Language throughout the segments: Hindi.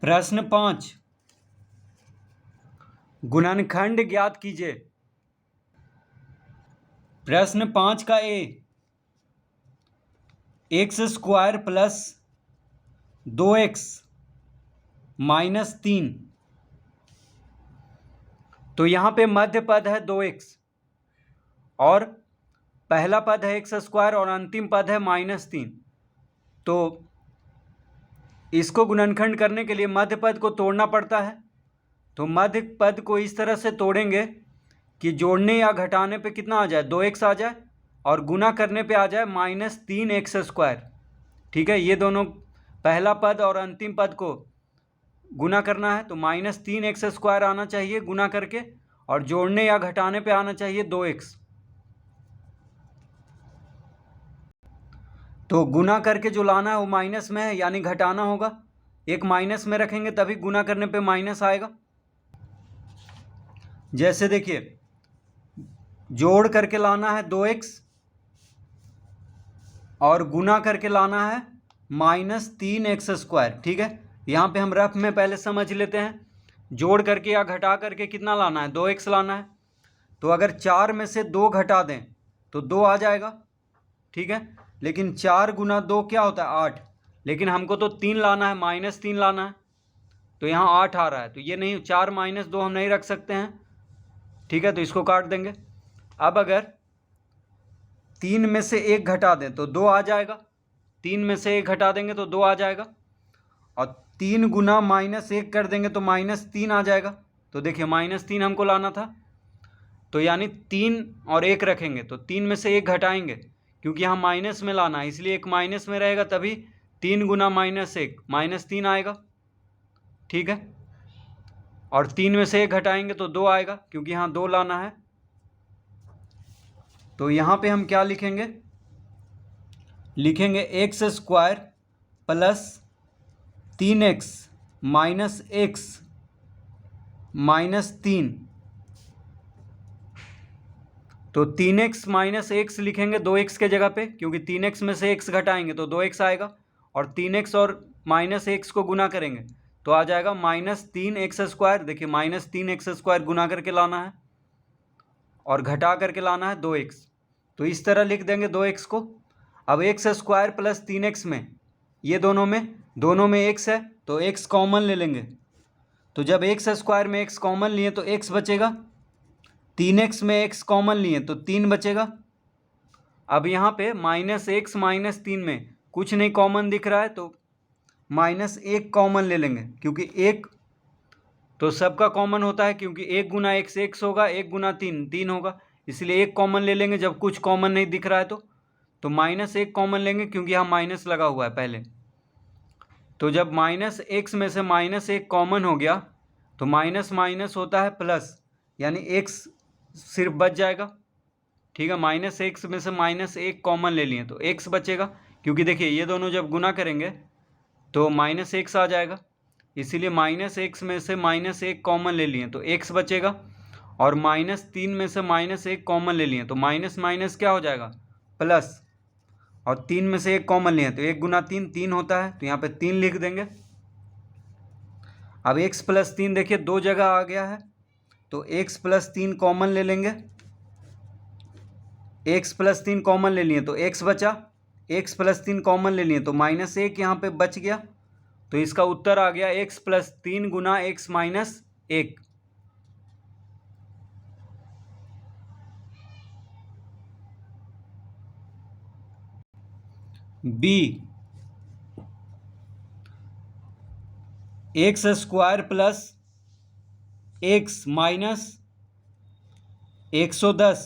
प्रश्न 5 गुणनखंड ज्ञात कीजिए। प्रश्न 5 का a x square plus 2x minus 3। तो यहाँ पे मध्य पद है 2x और पहला पद है एक्स स्क्वायर और अंतिम पद है -3। तो इसको गुणनखंड करने के लिए मध्य पद को तोड़ना पड़ता है। तो मध्य पद को इस तरह से तोड़ेंगे कि जोड़ने या घटाने पे कितना आ जाए, 2x आ जाए और गुना करने पे आ जाए -3x²। ठीक है, ये दोनों पहला पद और अंतिम पद को गुना करना है तो -3x² आना चाहिए गुना करके, और जोड़ने या घटाने पे आना चाहिए 2x। तो गुना करके जो लाना है वो माइनस में है, यानी घटाना होगा। एक माइनस में रखेंगे तभी गुना करने पे माइनस आएगा। जैसे देखिए, जोड़ करके लाना है 2x और गुना करके लाना है -3x²। ठीक है, यहाँ पे हम रफ में पहले समझ लेते हैं। जोड़ करके या घटा करके कितना लाना है, 2x लाना है। तो अगर 4 में से 2 घटा दें तो 2 आ जाएगा। ठीक है, लेकिन 4 गुना 2 क्या होता है, 8। लेकिन हमको तो 3 लाना है, -3 लाना है, तो यहाँ 8 आ रहा है। तो ये नहीं, 4 - 2 हम नहीं रख सकते हैं। ठीक है, तो इसको काट देंगे। अब अगर 3 में से 1 घटा दें तो 2 आ जाएगा। 3 में से 1 घटा देंगे तो 2 आ जाएगा, और 3 गुना -1 कर देंगे तो -3 आ जाएगा। तो देखिए, -3 हमको लाना था, तो यानी 3 और 1 रखेंगे तो 3 में से 1 घटाएंगे, क्योंकि यहाँ माइनस में लाना है, इसलिए एक माइनस में रहेगा, तभी 3 गुना -1 -3 आएगा। ठीक है, और 3 में से 1 घटाएंगे तो 2 आएगा, क्योंकि यहाँ 2 लाना है। तो यहाँ पे हम क्या लिखेंगे, लिखेंगे x² plus 3x minus x minus 3। तो 3x माइनस x लिखेंगे 2x के जगह पे, क्योंकि 3x में से x घटाएंगे तो 2x आएगा, और 3x और -x को गुना करेंगे तो आ जाएगा -3x²। देखिए, -3x² गुना करके लाना है और घटा करके लाना है 2x। तो इस तरह लिख देंगे 2x को। अब x² प्लस 3x में, ये दोनों में x है तो x कॉमन ले लेंगे। तो जब x² में x कॉमन लिए तो x बचेगा, 3x में x कॉमन लिए तो 3 बचेगा। अब यहाँ पे -x -3 में कुछ नहीं कॉमन दिख रहा है, तो -1 कॉमन ले लेंगे, क्योंकि 1 तो सबका कॉमन होता है, क्योंकि 1 गुना x x होगा, 1 गुना 3 3 होगा, इसलिए 1 कॉमन ले लेंगे जब कुछ कॉमन नहीं दिख रहा है। तो -1 कॉमन लेंगे, क्योंकि यहाँ माइनस लगा हुआ है पहले। तो जब -x में से -1 कॉमन हो गया तो माइनस माइनस होता है प्लस, यानी x सिर्फ बच जाएगा। ठीक है, -x में से -1 कॉमन ले लिए तो x बचेगा, क्योंकि देखिए ये दोनों जब गुना करेंगे तो -x आ जाएगा, इसीलिए -x में से -1 कॉमन ले लिए तो x बचेगा, और -3 में से -1 कॉमन ले लिए तो माइनस माइनस क्या हो जाएगा, प्लस, और 3 में से 1 कॉमन लिए तो 1 गुना 3 3 होता है, तो यहाँ पे 3 लिख देंगे। अब x प्लस 3 देखिए 2 जगह आ गया है, तो x प्लस 3 कॉमन ले लेंगे। x प्लस 3 कॉमन ले लिए तो x बचा, x प्लस 3 कॉमन ले लिए तो -1 यहाँ पे बच गया। तो इसका उत्तर आ गया x प्लस 3 गुना x minus 1। B x² plus x minus 110।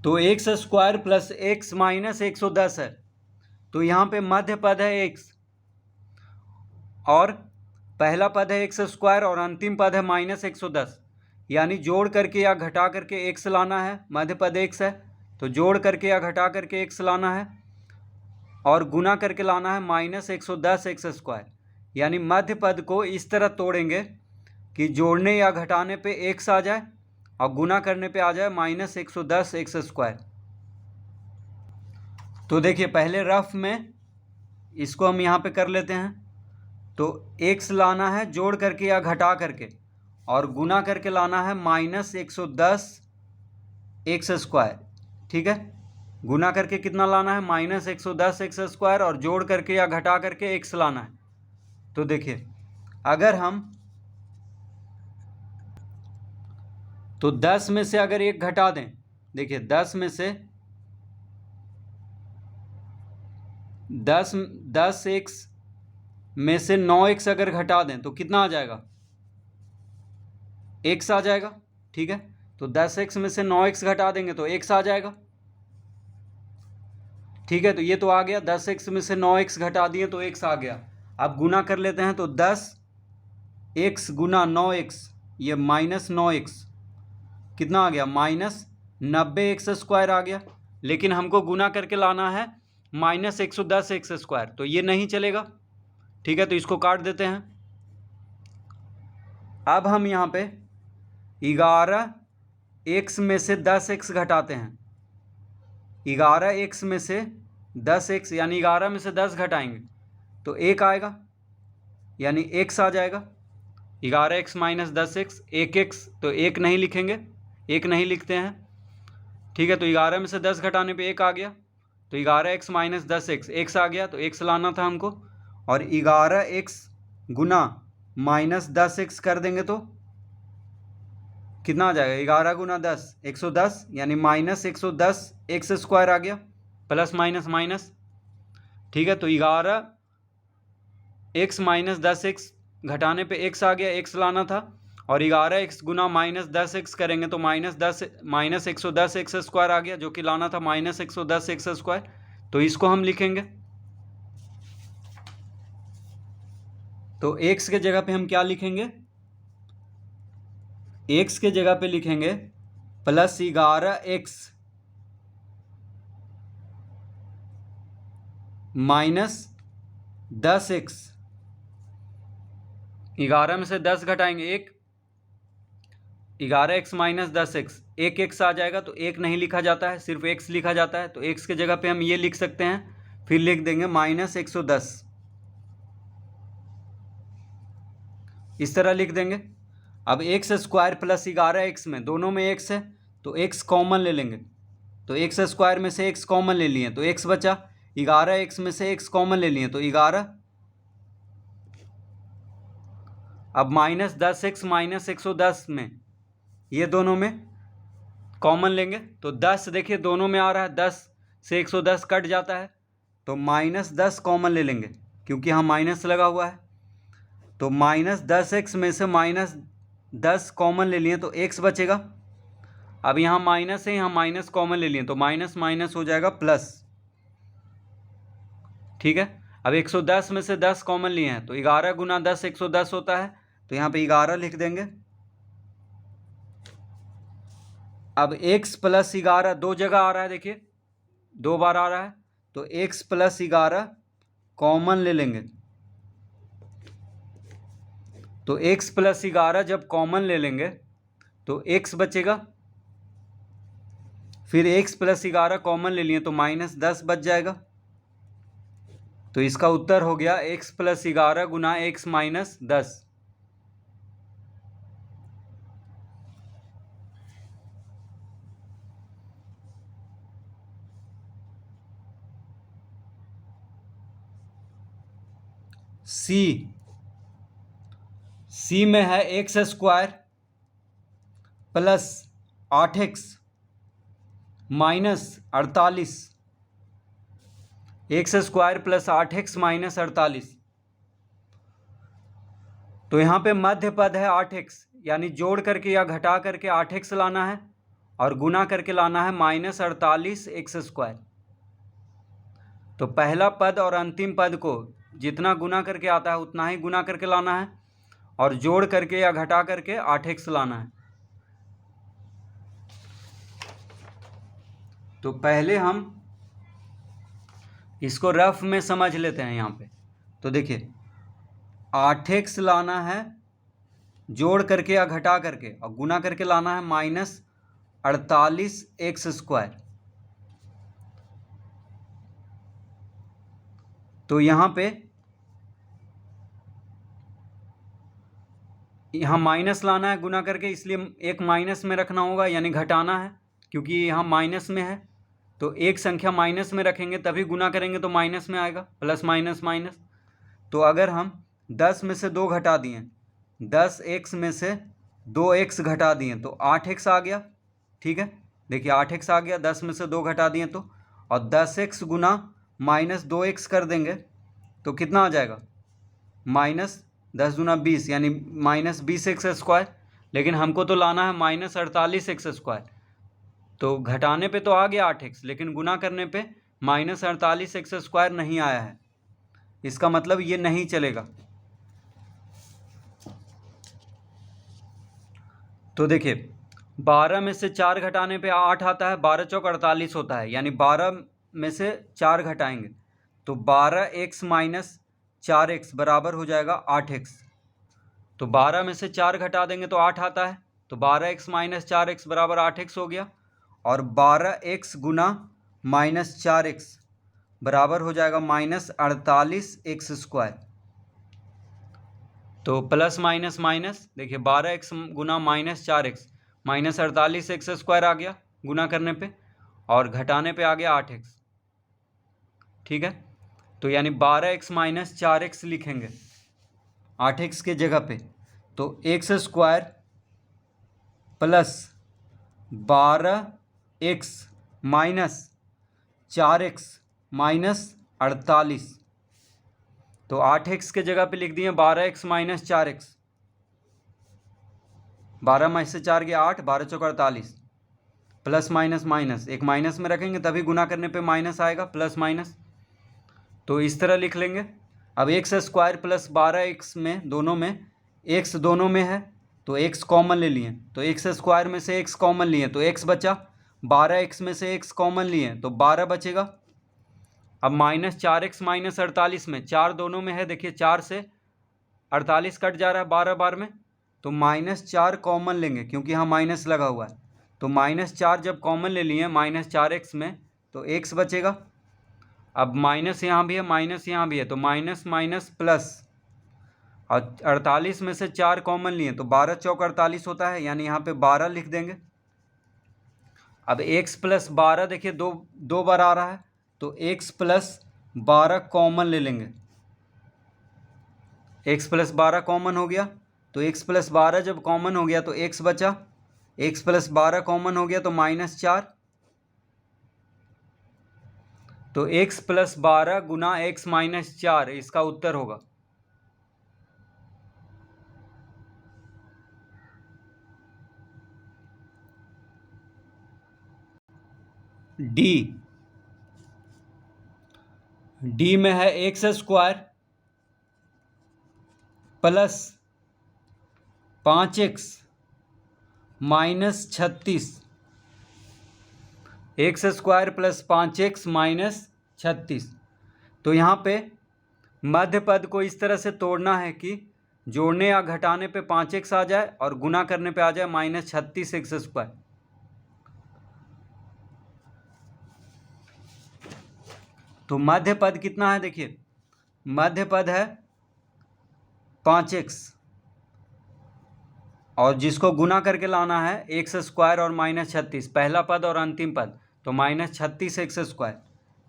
तो x² प्लस x माइनस 110 है, तो यहाँ पे मध्य पद है x, और पहला पद है x² और अंतिम पद है -110, यानी जोड़ करके या घटा करके x लाना है। मध्य पद x है तो जोड़ करके या घटा करके x लाना है, और गुना करके लाना है -110x²। यानी मध्य पद को इस तरह तोड़ेंगे कि जोड़ने या घटाने पे x आ जाए और गुना करने पे आ जाए -110x²। तो देखिए, पहले रफ में इसको हम यहाँ पे कर लेते हैं। तो x लाना है जोड़ करके या घटा करके, और गुना करके लाना है -110 एक्स स्क्वायर। ठीक है, गुना करके कितना लाना है -110 एक्स स्क्वायर, और जोड़ करके या घटा करके x लाना है। तो देखिए अगर हम तो 10 में से अगर 1 घटा दें, देखिए 10 में से 10x में से 9x अगर घटा दें तो कितना आ जाएगा, x आ जाएगा। ठीक है, तो 10x में से 9x घटा देंगे तो x आ जाएगा। ठीक है, तो ये तो आ गया, 10x में से 9x घटा दिए तो x आ गया। अब गुना कर लेते हैं, तो 10x गुना 9x, ये -9x कितना आ गया, -90x स्क्वायर आ गया। लेकिन हमको गुना करके लाना है -110 एक्स स्क्वायर, तो ये नहीं चलेगा। ठीक है, तो इसको काट देते हैं। अब हम यहाँ पे 11x में से 10x घटाते हैं। 11x में से 10x यानी 11 में से 10 घटाएंगे तो 1 आएगा, यानी x आ जाएगा। 11x माइनस 10x 1x, तो 1 नहीं लिखेंगे, 1 नहीं लिखते हैं। ठीक है, तो 11 में से 10 घटाने पे 1 आ गया, तो 11x माइनस 10x x आ गया, तो x लाना था हमको। और 11x गुना -10x कर देंगे तो कितना आ जाएगा, 11 गुना 10 110, यानी -110 एक्स स्क्वायर आ गया, प्लस माइनस माइनस। ठीक है, तो 11x माइनस 10x घटाने पे x आ गया, x लाना था। और 11x गुना -10x करेंगे तो -110 एक्स स्क्वायर आ गया, जो कि लाना था -110 एक्स स्क्वायर। तो इसको हम लिखेंगे, तो x के जगह पे हम क्या लिखेंगे, x के जगह पे लिखेंगे +11x माइनस 10x। 11 में से 10 घटाएंगे 1, 11x माइनस 10x, 1x आ जाएगा, तो 1 नहीं लिखा जाता है, सिर्फ x लिखा जाता है। तो x के जगह पे हम ये लिख सकते हैं, फिर लिख देंगे -110, इस तरह लिख देंगे। अब एक्स स्क्वायर प्लस 11x में दोनों में x है, तो x कॉमन ले लेंगे। तो एक्स स्क्वायर में से x कॉमन ले लिए तो x बचा, 11x में से x कॉमन ले लिए तो 11। अब -10x माइनस 110 में ये दोनों में कॉमन लेंगे, तो 10 देखिए दोनों में आ रहा है, 10 से 110 कट जाता है, तो -10 कॉमन ले लेंगे क्योंकि यहाँ माइनस लगा हुआ है। तो -10x में से -10 कॉमन ले लिए तो x बचेगा। अब यहाँ माइनस है, यहाँ माइनस कॉमन ले लिए तो माइनस माइनस हो जाएगा प्लस। ठीक है, अब 110 में से 10 कॉमन लिए हैं तो 11 गुना 10 110 होता है, तो यहाँ पे 11 लिख देंगे। अब x प्लस 11 दो जगह आ रहा है, देखिए 2 बार आ रहा है, तो x प्लस 11 कॉमन ले लेंगे। तो x प्लस 11 जब कॉमन ले लेंगे तो x बचेगा, फिर x प्लस 11 कॉमन ले लिए तो -10 बच जाएगा। तो इसका उत्तर हो गया x प्लस 11 गुना x माइनस 10। सी में है x square plus 8x minus 48, x square plus 8x minus 48। तो यहाँ पे मध्य पद है 8x, यानी जोड़ करके या घटा करके 8x लाना है और गुना करके लाना है -48 एक्स स्क्वायर। तो पहला पद और अंतिम पद को जितना गुना करके आता है उतना ही गुना करके लाना है, और जोड़ करके या घटा करके 8x लाना है। तो पहले हम इसको रफ में समझ लेते हैं यहाँ पे। तो देखिए 8x लाना है जोड़ करके या घटा करके, और गुना करके लाना है -48 एक्स स्क्वायर। तो यहाँ माइनस लाना है गुना करके, इसलिए एक माइनस में रखना होगा, यानी घटाना है, क्योंकि यहाँ माइनस में है। तो एक संख्या माइनस में रखेंगे तभी गुना करेंगे तो माइनस में आएगा, प्लस माइनस माइनस। तो अगर हम 10 में से 2 घटा दिए, 10x में से 2x घटा दिए तो 8x आ गया। ठीक है, देखिए 8x आ गया, 10 में से 2 घटा दिए तो, और 10x गुना माइनस 2x कर देंगे तो कितना आ जाएगा, माइनस 10 दूना 20, यानी माइनस 20x²। लेकिन हमको तो लाना है माइनस 48x²। तो घटाने पे तो आ गया 8x, लेकिन गुना करने पे माइनस 48x² नहीं आया है, इसका मतलब ये नहीं चलेगा। तो देखिए 12 में से 4 घटाने पे 8 आता है, 12 चौक 48 होता है, यानी 12 में से 4 घटाएंगे तो 12x माइनस 4x बराबर हो जाएगा 8x। तो 12 में से 4 घटा देंगे तो 8 आता है, तो 12x माइनस 4x बराबर 8x हो गया। और 12x गुना माइनस 4x बराबर हो जाएगा माइनस 48x²। तो प्लस माइनस माइनस, देखिए 12x गुना माइनस 4x माइनस 48x² आ गया गुना करने पे, और घटाने पे आ गया 8x। ठीक है, तो यानी 12x माइनस 4x लिखेंगे 8x के जगह पे, तो x² plus 12x minus 4x minus 48। तो 8x के जगह पे लिख दिए 12x माइनस 4x, 12 में से 4 गया 8, 12 चौक 48, प्लस माइनस माइनस, एक माइनस में रखेंगे तभी गुना करने पे माइनस आएगा, प्लस माइनस। तो इस तरह लिख लेंगे। अब x² प्लस 12x में, दोनों में x दोनों में है तो x कॉमन ले लिए, तो x² में से x कॉमन लिए तो x बचा, 12x में से x कॉमन लिए तो 12 बचेगा। अब माइनस 4x माइनस 48 में, 4 दोनों में है, देखिए 4 से 48 कट जा रहा है 12 बार में, तो माइनस 4 कॉमन लेंगे क्योंकि यहाँ माइनस लगा हुआ है। तो माइनस 4 जब कॉमन ले लिए माइनस 4x में तो x बचेगा। अब माइनस यहाँ भी है, माइनस यहाँ भी है, तो माइनस माइनस प्लस, और 48 में से 4 कॉमन लिए तो 12 चौक 48 होता है, यानी यहाँ पे 12 लिख देंगे। अब x प्लस 12 देखिए दो बार आ रहा है, तो x प्लस 12 कॉमन ले लेंगे, x प्लस 12 कॉमन हो गया, तो x प्लस 12 जब कॉमन हो गया तो x बचा, x प्लस 12 कॉमन हो गया तो माइनस 4, तो x प्लस 12 गुना x माइनस 4 इसका उत्तर होगा। डी में है x² plus 5x minus 36, x² plus 5x minus 36। तो यहाँ पे मध्य पद को इस तरह से तोड़ना है कि जोड़ने या घटाने पे 5x आ जाए और गुना करने पे आ जाए माइनस 36x²। तो मध्य पद कितना है, देखिए मध्य पद है 5x, और जिसको गुना करके लाना है x² और माइनस 36, पहला पद और अंतिम पद, तो माइनस 36x²,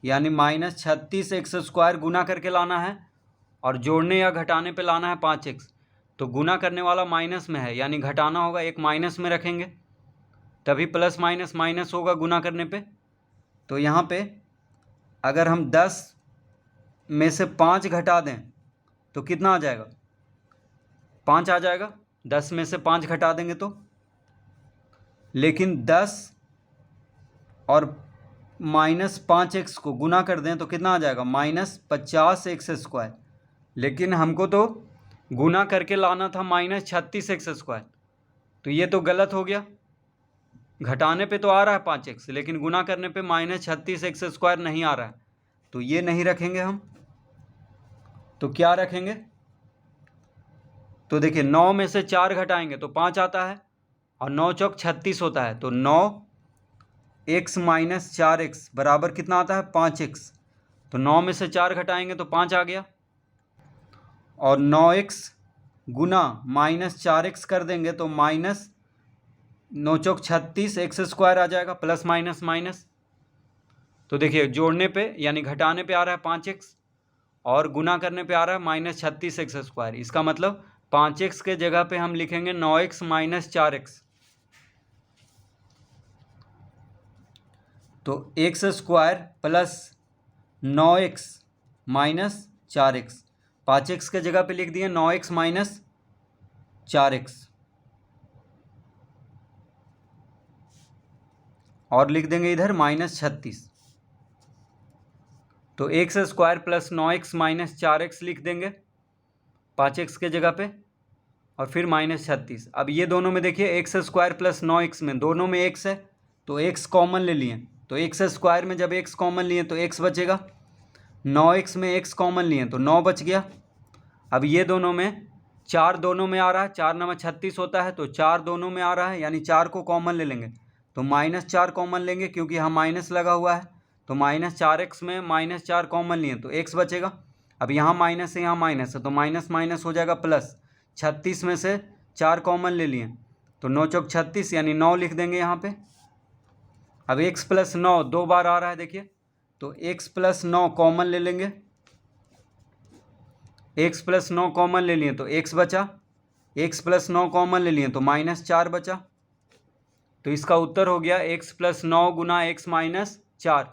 यानी माइनस 36x² गुना करके लाना है और जोड़ने या घटाने पे लाना है 5x। तो गुना करने वाला माइनस में है, यानी घटाना होगा, एक माइनस में रखेंगे तभी प्लस माइनस माइनस होगा गुना करने पे। तो यहाँ पे अगर हम 10 में से 5 घटा दें तो कितना आ जाएगा, 5 आ जाएगा, 10 में से 5 घटा देंगे तो। लेकिन 10 और माइनस 5x को गुना कर दें तो कितना आ जाएगा, माइनस 50x²। लेकिन हमको तो गुना करके लाना था माइनस 36x², तो ये तो गलत हो गया। घटाने पे तो आ रहा है 5x, लेकिन गुना करने पे माइनस 36x² नहीं आ रहा है, तो ये नहीं रखेंगे हम। तो क्या रखेंगे, तो देखिए 9 में से 4 घटाएंगे तो 5 आता है, और 9 चौक 36 होता है, तो 9x माइनस 4x बराबर कितना आता है, 5x। तो 9 में से 4 घटाएंगे तो 5 आ गया, और 9x गुना -4x कर देंगे तो माइनस 9 चौक 36 एक्स स्क्वायर आ जाएगा, प्लस माइनस माइनस। तो देखिए जोड़ने पे यानी घटाने पे आ रहा है 5x और गुना करने पे आ रहा है -36 एक्स स्क्वायर। इसका मतलब 5x के जगह पे हम लिखेंगे 9x माइनस 4x। तो x square plus 9x minus 4x, 5x के जगह पे लिख दिए 9x माइनस 4x, और लिख देंगे इधर -36। तो x square plus 9x minus 4x लिख देंगे 5x के जगह पे, और फिर -36। अब ये दोनों में देखिए एक्स स्क्वायर प्लस 9x में दोनों में x है तो x कॉमन ले लिए, तो एक्स स्क्वायर में जब x कॉमन लिए तो x बचेगा, 9x में x कॉमन लिए तो 9 बच गया। अब ये दोनों में 4 दोनों में आ रहा है, 4 9 36 होता है, तो 4 दोनों में आ रहा है यानी 4 को कॉमन ले लेंगे, तो -4 कॉमन लेंगे क्योंकि यहाँ माइनस लगा हुआ है, तो -4x में -4 कॉमन लिए तो x बचेगा। अब यहाँ माइनस है यहाँ माइनस है तो माइनस माइनस हो जाएगा प्लस, 36 में से 4 कॉमन ले लिए तो 9 चौक 36 यानी 9 लिख देंगे यहाँ पे। अब x प्लस 9 2 बार आ रहा है देखिए, तो x प्लस 9 कॉमन ले लेंगे, x प्लस 9 कॉमन ले लिए तो x बचा, x प्लस 9 कॉमन ले लिए तो -4 बचा। तो इसका उत्तर हो गया x प्लस 9 गुना x माइनस 4।